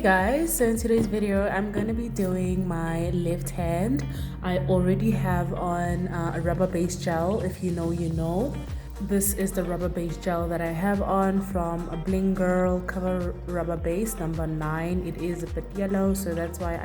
Guys, so in today's video I'm gonna be doing my left hand. I already have on a rubber base gel. If you know, you know. This is the rubber base gel that I have on from a Bling Girl Cover Rubber Base number 9. It is a bit yellow, so that's why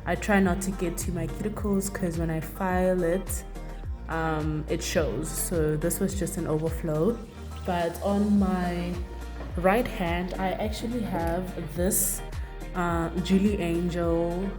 I try not to get to my cuticles, because when I file it, it shows. So this was just an overflow. But on my right hand I actually have this Julie Angel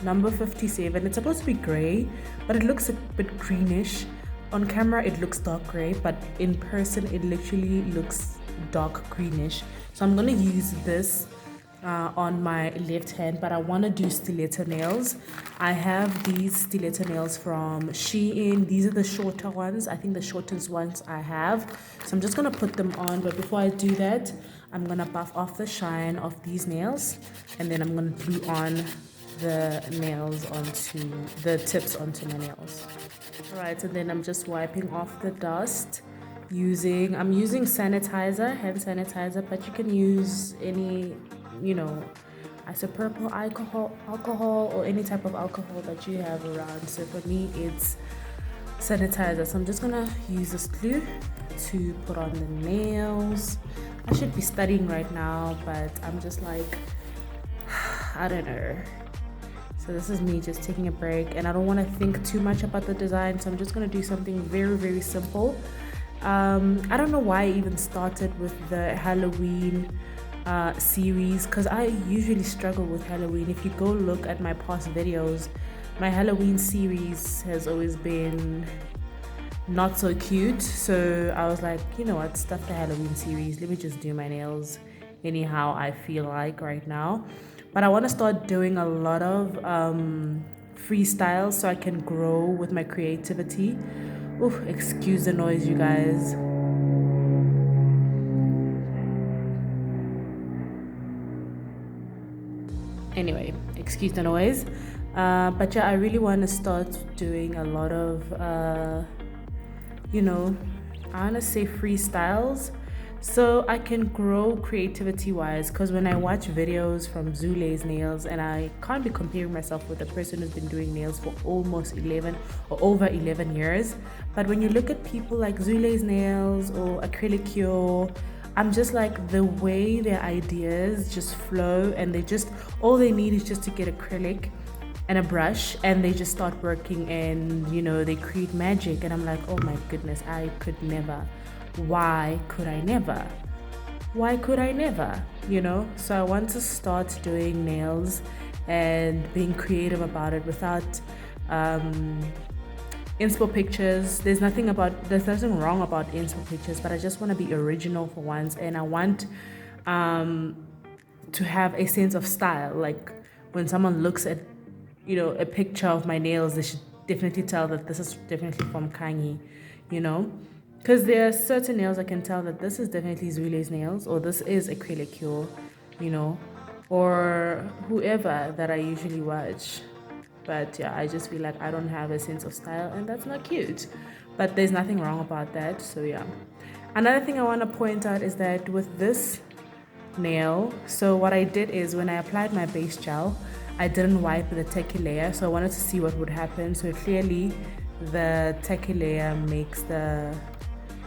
number 57. It's supposed to be gray, but it looks a bit greenish. On camera it looks dark gray, but in person it literally looks dark greenish. So I'm gonna use this on my left hand, but I want to do stiletto nails. I have these stiletto nails from Shein. These are the shorter ones. I think the shortest ones I have. So I'm just going to put them on, but before I do that, I'm going to buff off the shine of these nails, and then I'm going to glue on the nails onto the tips onto my nails. All right, and then I'm just wiping off the dust. I'm using sanitizer, hand sanitizer, but you can use any, isopropyl alcohol or any type of alcohol that you have around. So for me it's sanitizer. So I'm just gonna use this glue to put on the nails. I should be studying right now, but I'm just like, I don't know. So this is me just taking a break, and I don't want to think too much about the design, so I'm just gonna do something very, very simple. I don't know why I even started with the Halloween series, because I usually struggle with Halloween. If you go look at my past videos, my Halloween series has always been not so cute. So I was like, you know what, stuff the Halloween series, let me just do my nails anyhow I feel like right now. But I want to start doing a lot of freestyle so I can grow with my creativity. Oof, excuse the noise, you guys. Anyway, excuse the noise. But yeah, I really want to start doing a lot of, I want to say freestyles, so I can grow creativity wise. Because when I watch videos from Zule's nails, and I can't be comparing myself with a person who's been doing nails for almost 11 or over 11 years. But when you look at people like Zule's nails or Acrylic Cure, I'm just like, the way their ideas just flow, and all they need is just to get acrylic and a brush, and they just start working, and they create magic. And I'm like, oh my goodness, I could never. Why could I never? So I want to start doing nails and being creative about it without inspo pictures. There's nothing wrong about inspo pictures, but I just want to be original for once, and I want to have a sense of style. Like when someone looks at a picture of my nails, they should definitely tell that this is definitely from Kanye, because there are certain nails I can tell that this is definitely Zule's nails, or this is Acrylic Cure, or whoever that I usually watch. But yeah, I just feel like I don't have a sense of style, and that's not cute. But there's nothing wrong about that. So yeah. Another thing I want to point out is that with this nail, so what I did is when I applied my base gel, I didn't wipe the techie layer. So I wanted to see what would happen. So clearly the techie layer makes the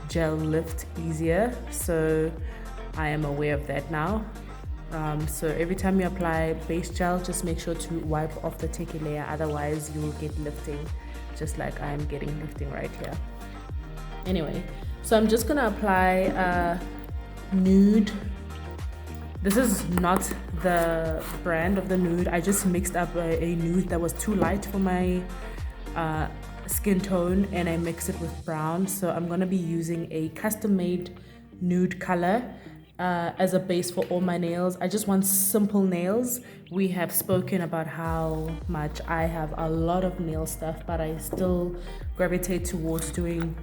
gel lift easier. So I am aware of that now. So every time you apply base gel, just make sure to wipe off the techie layer, otherwise you will get lifting, just like I'm getting lifting right here. Anyway, so I'm just gonna apply nude. This is not the brand of the nude. I just mixed up a nude that was too light for my skin tone, and I mixed it with brown. So I'm gonna be using a custom-made nude color as a base for all my nails. I just want simple nails. We have spoken about how much I have a lot of nail stuff, but I still gravitate towards doing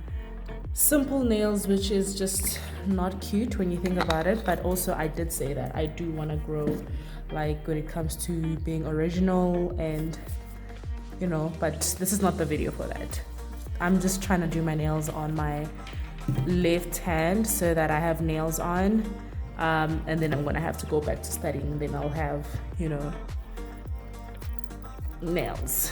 simple nails, which is just not cute when you think about it. But also I did say that I do want to grow, like when it comes to being original, and but this is not the video for that. I'm just trying to do my nails on my left hand so that I have nails on, And then I'm gonna have to go back to studying, and then I'll have, you know, nails.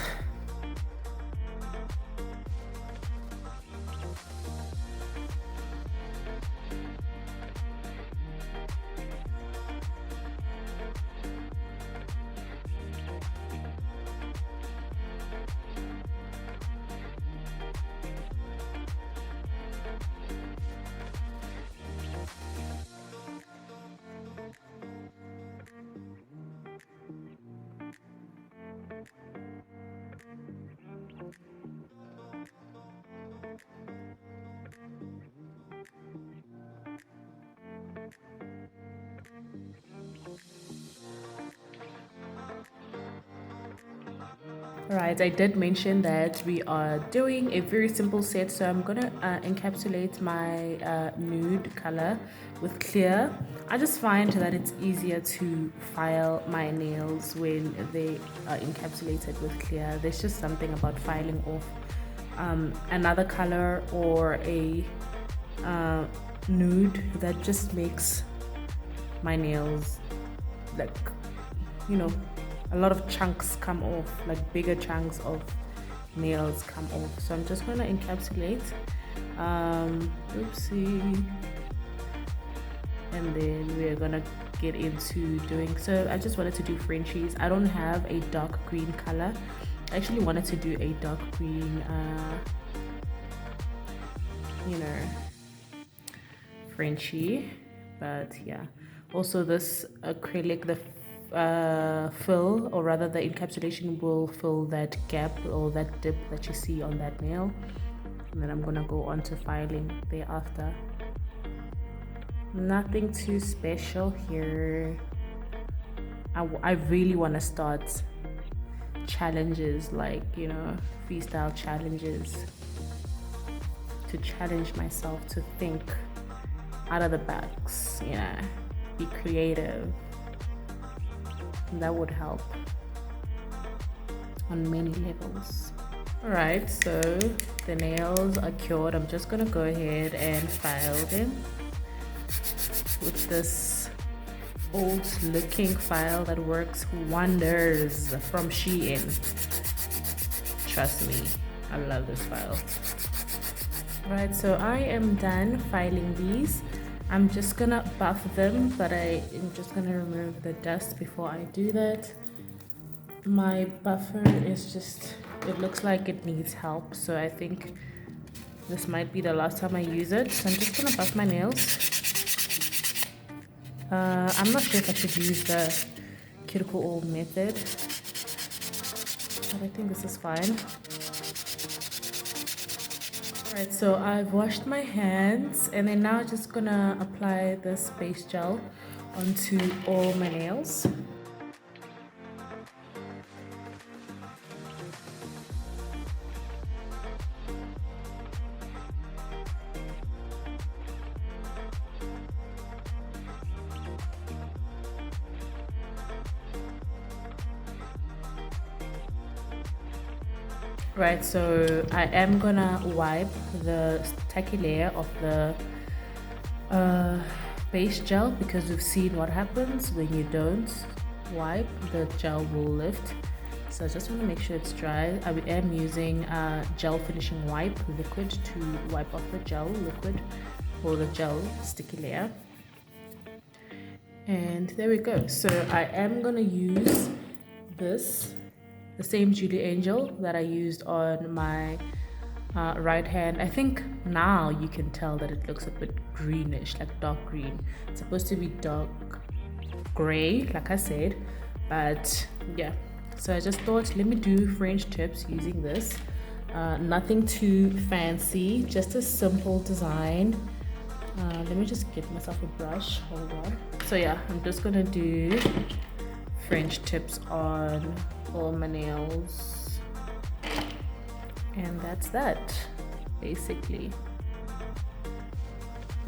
Right, I did mention that we are doing a very simple set, so I'm gonna encapsulate my nude color with clear. I just find that it's easier to file my nails when they are encapsulated with clear. There's just something about filing off another color or a nude that just makes my nails, like, you know, a lot of chunks come off, like bigger chunks of nails come off. So I'm just gonna encapsulate, oopsie, and then we're gonna get into doing, so I just wanted to do Frenchies. I don't have a dark green color. I actually wanted to do a dark green, you know, Frenchie, but yeah. Also this acrylic, the fill, or rather the encapsulation will fill that gap or that dip that you see on that nail, and then I'm gonna go on to filing thereafter. Nothing too special here. I really want to start challenges, like, you know, freestyle challenges, to challenge myself to think out of the box, you know, be creative. That would help on many levels. Alright, so the nails are cured. I'm just gonna go ahead and file them with this old looking file that works wonders from Shein. Trust me, I love this file. Right, so I am done filing these. I'm just gonna buff them, but I am just gonna remove the dust before I do that. My buffer is just, it looks like it needs help, so I think this might be the last time I use it. So I'm just gonna buff my nails. I'm not sure if I should use the cuticle oil method, but I think this is fine. Alright, so I've washed my hands, and then now I'm just gonna apply this base gel onto all my nails. Right, so I am gonna wipe the tacky layer of the base gel, because we've seen what happens when you don't wipe, the gel will lift. So I just want to make sure it's dry. I am using gel finishing wipe liquid to wipe off the gel liquid, or the gel sticky layer. And there we go. So I am gonna use this, the same Julie Angel that I used on my right hand. I think now you can tell that it looks a bit greenish, like dark green. It's supposed to be dark gray, like I said, but yeah. So I just thought, let me do French tips using this. Nothing too fancy, just a simple design. Let me just get myself a brush, hold on. So yeah, I'm just gonna do French tips on all my nails, and that's that basically.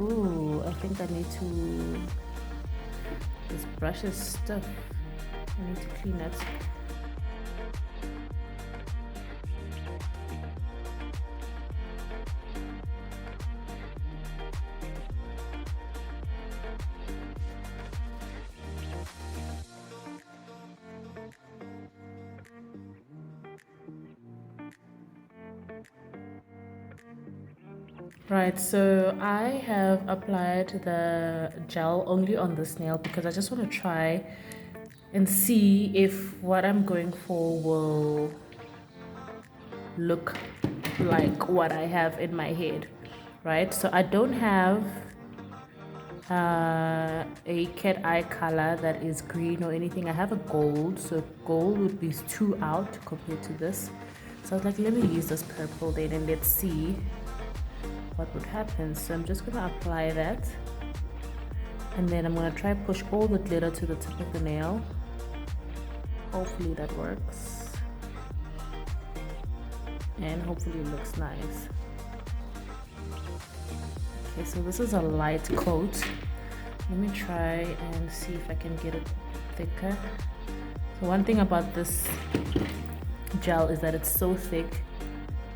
Ooh, I think I need to, this brush is stiff, I need to clean it. Right, so I have applied the gel only on this nail because I just want to try and see if what I'm going for will look like what I have in my head, right? So I don't have a cat eye color that is green or anything. I have a gold, so gold would be too out compared to this. So I was like, let me use this purple then and let's see what would happen. So I'm just gonna apply that, and then I'm gonna try push all the glitter to the tip of the nail. Hopefully that works, and hopefully it looks nice. Okay, so this is a light coat. Let me try and see if I can get it thicker. So one thing about this gel is that it's so thick,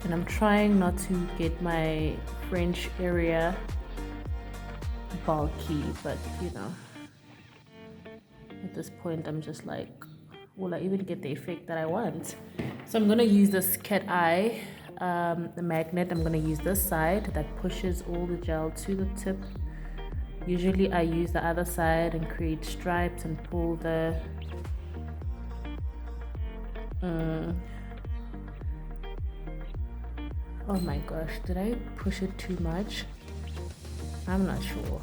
and I'm trying not to get my French area bulky, but you know, at this point I'm just like, will I even get the effect that I want? So I'm gonna use this cat eye the magnet. I'm gonna use this side that pushes all the gel to the tip. Usually I use the other side and create stripes and pull the oh my gosh, did I push it too much? I'm not sure.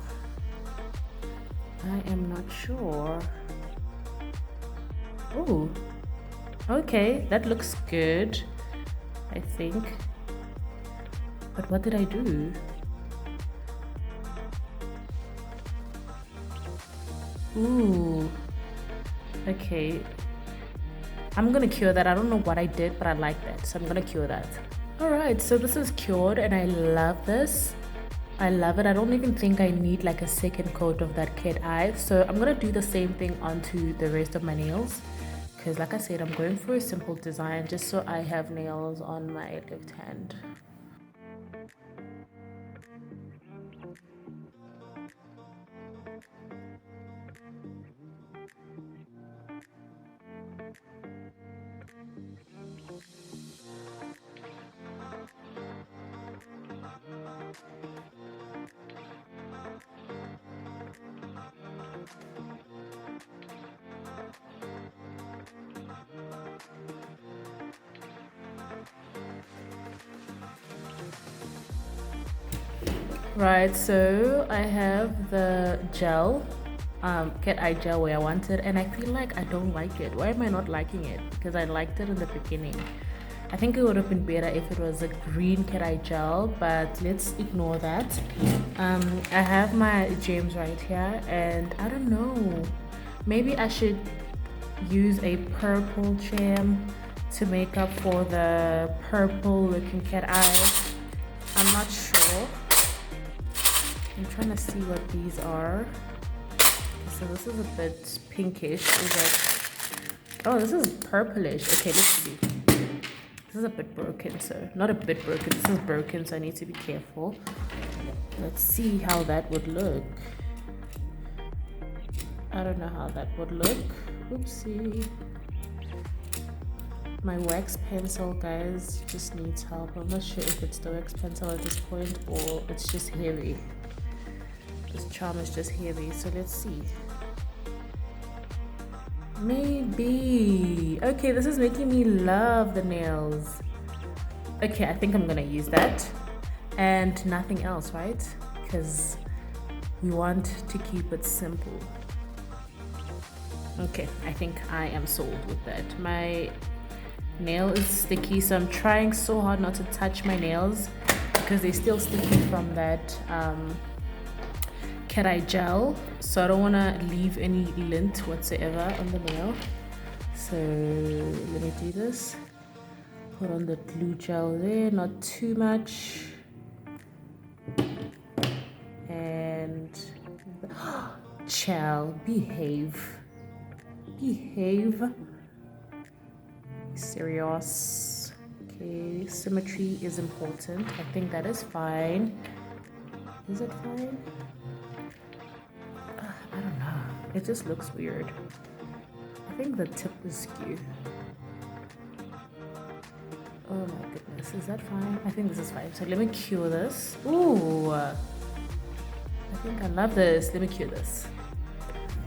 I am not sure. Oh, okay, that looks good, I think. But what did I do? Ooh, okay. I'm gonna cure that. I don't know what I did, but I like that, so I'm gonna cure that. Alright, so this is cured and I love this. I love it. I don't even think I need like a second coat of that cat eye. So I'm gonna do the same thing onto the rest of my nails, because like I said, I'm going for a simple design just so I have nails on my left hand. Right, so I have the gel, cat eye gel where I want it, and I feel like I don't like it. Why am I not liking it? Because I liked it in the beginning. I think it would have been better if it was a green cat eye gel, but let's ignore that. I have my gems right here, and I don't know. Maybe I should use a purple gem to make up for the purple looking cat eye. I'm not sure. I'm trying to see what these are. So this is a bit pinkish. Oh, this is purplish. Okay, let's see. This is a bit broken, so not a bit broken. This is broken, so I need to be careful. Let's see how that would look. I don't know how that would look. Oopsie. My wax pencil, guys, just needs help. I'm not sure if it's the wax pencil at this point or it's just heavy. This charm is just heavy, so let's see. Maybe. Okay, this is making me love the nails. Okay, I think I'm gonna use that and nothing else, right? Because we want to keep it simple. Okay, I think I am sold with that. My nail is sticky, so I'm trying so hard not to touch my nails because they're still sticky from that cat eye gel, so I don't want to leave any lint whatsoever on the nail. So let me do this. Put on the glue gel there, not too much. And child, behave. Serious. Okay, symmetry is important. I think that is fine. Is it fine? I don't know. It just looks weird. I think the tip is skew. Oh my goodness, is that fine? I think this is fine. So let me cure this. Ooh, I think I love this. Let me cure this.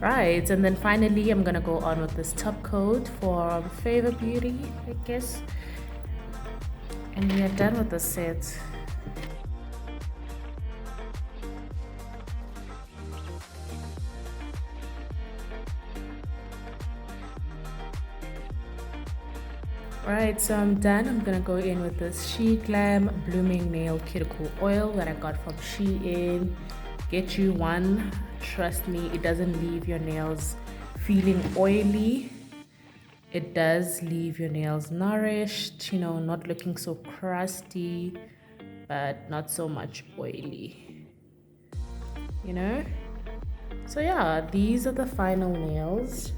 Right, and then finally I'm gonna go on with this top coat for Favor Beauty, I guess. And we are done with the set. Alright, so I'm done. I'm gonna go in with this She Glam Blooming Nail Cuticle Oil that I got from Shein. Get you one. Trust me, it doesn't leave your nails feeling oily. It does leave your nails nourished, you know, not looking so crusty, but not so much oily, you know? So yeah, these are the final nails.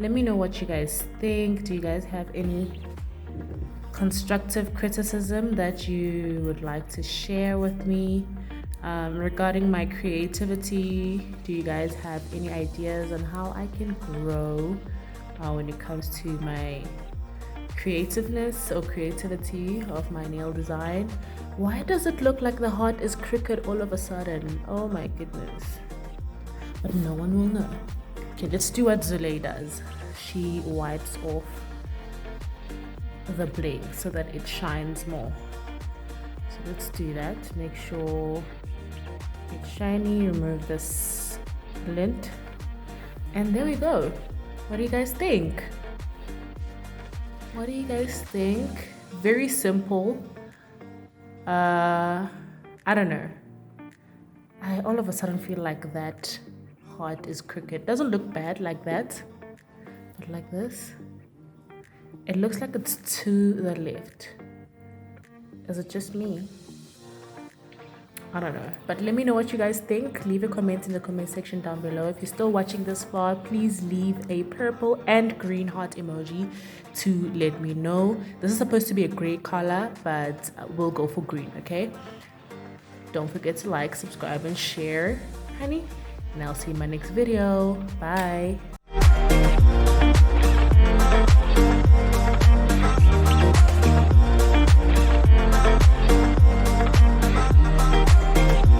Let me know what you guys think. Do you guys have any constructive criticism that you would like to share with me? Regarding my creativity, do you guys have any ideas on how I can grow when it comes to my creativeness or creativity of my nail design? Why does it look like the heart is crooked all of a sudden? Oh my goodness. But no one will know. Okay, let's do what Zule does. She wipes off the bling so that it shines more. So let's do that. Make sure it's shiny. Remove this lint. And there we go. What do you guys think? What do you guys think? Very simple. I don't know. I all of a sudden feel like that heart is crooked. Doesn't look bad like that, but like this, it looks like it's to the left. Is it just me? I don't know, but let me know what you guys think. Leave a comment in the comment section down below. If you're still watching this far, please leave a purple and green heart emoji to let me know. This is supposed to be a gray color, but we'll go for green, okay? Don't forget to like, subscribe, and share, honey. And I'll see you in my next video. Bye.